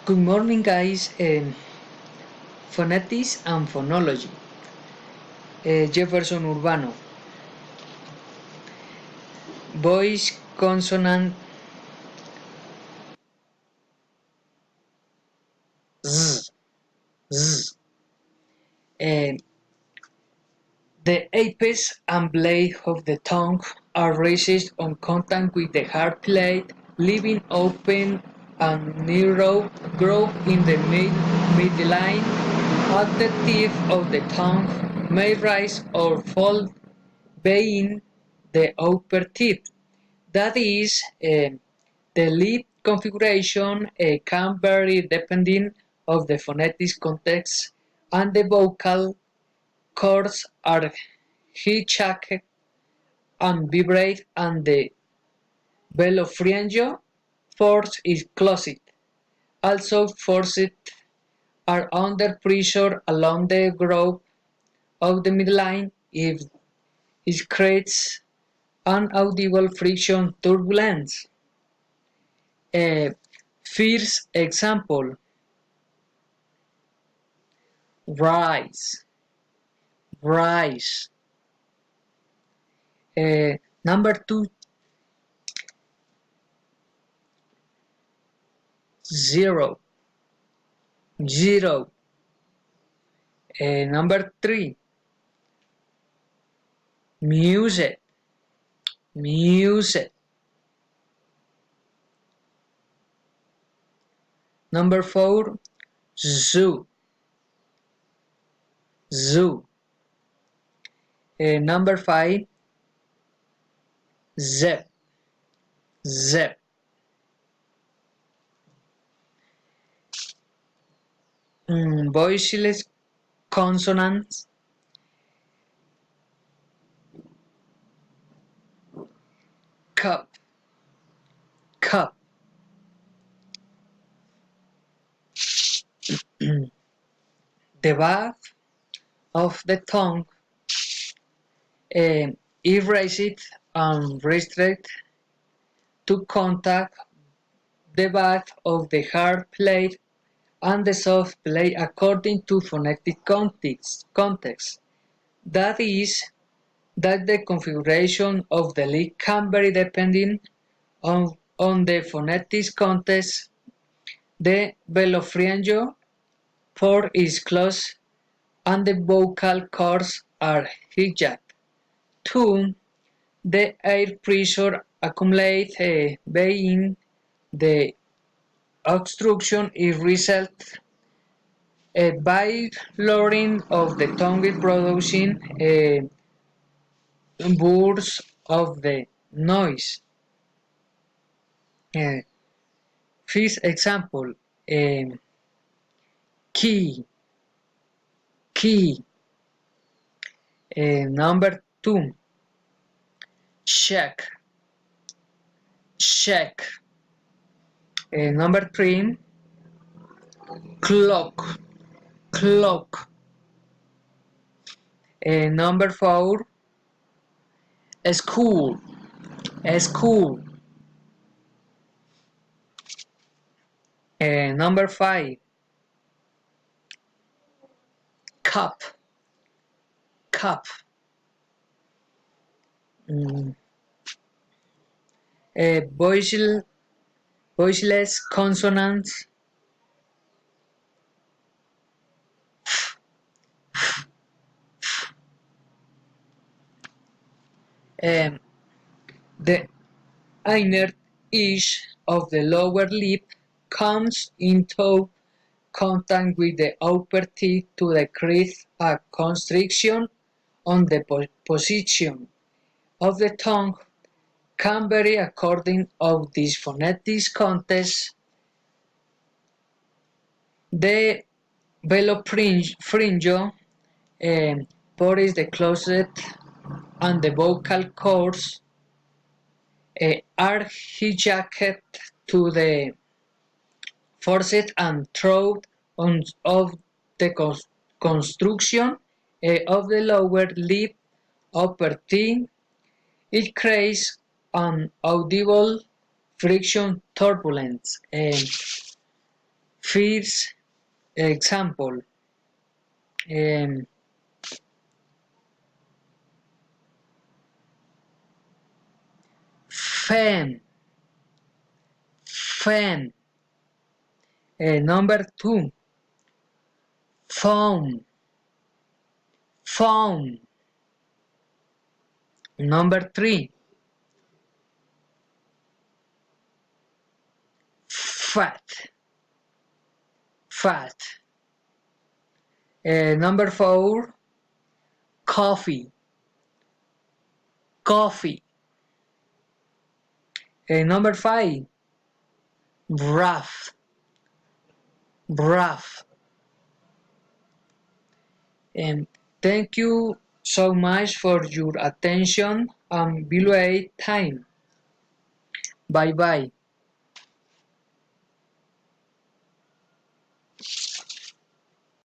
Good morning, guys. Phonetics and Phonology. Jefferson Urbano. Voice consonant Z. Z. Uh, the apex and blade of the tongue are raised on contact with the hard plate, leaving open a narrow groove in the midline. At the tip of the tongue may rise or fall, being the upper teeth. That is, the lip configuration can vary depending on the phonetic context, and the vocal cords are hijacked and vibrate, and the velopharyngeal force is closed. Also, forces are under pressure along the groove of the midline. If it creates unaudible friction turbulence. First example: rise, rise. Number two, zero, zero. Number three, music, music. Number four, zoo, zoo. Number five, zip, zip. Voiceless consonants: cup, cup. The back of the tongue is raised and restricted to contact the back of the hard plate and the soft plate according to phonetic context. That is, that the configuration of the lip can vary depending on the phonetic context. The velopharyngeal port is closed and the vocal cords are hijacked. 2. The air pressure accumulates being the obstruction is result by lowering of the tongue producing bursts of the noise. Uh, Fifth example: key, key. Number two, check, check. Number three, clock, clock. Number four, school, school. Number five, cup, cup. Mm. Voiceless consonants: um, the inner edge of the lower lip comes into contact with the upper teeth to decrease a constriction on the position of the tongue can vary according of this phonetic context. The velopharyngeal port is the closest and the vocal cords are hijacked to the forced and throat of the construction of the lower lip upper teeth. It creates an audible friction turbulence. First example, um, fan, fan. Number two, phone, phone. Number three, fat, fat. Number four, coffee, coffee. Number five, rough, rough. And thank you so much for your attention and valuable time. Bye bye.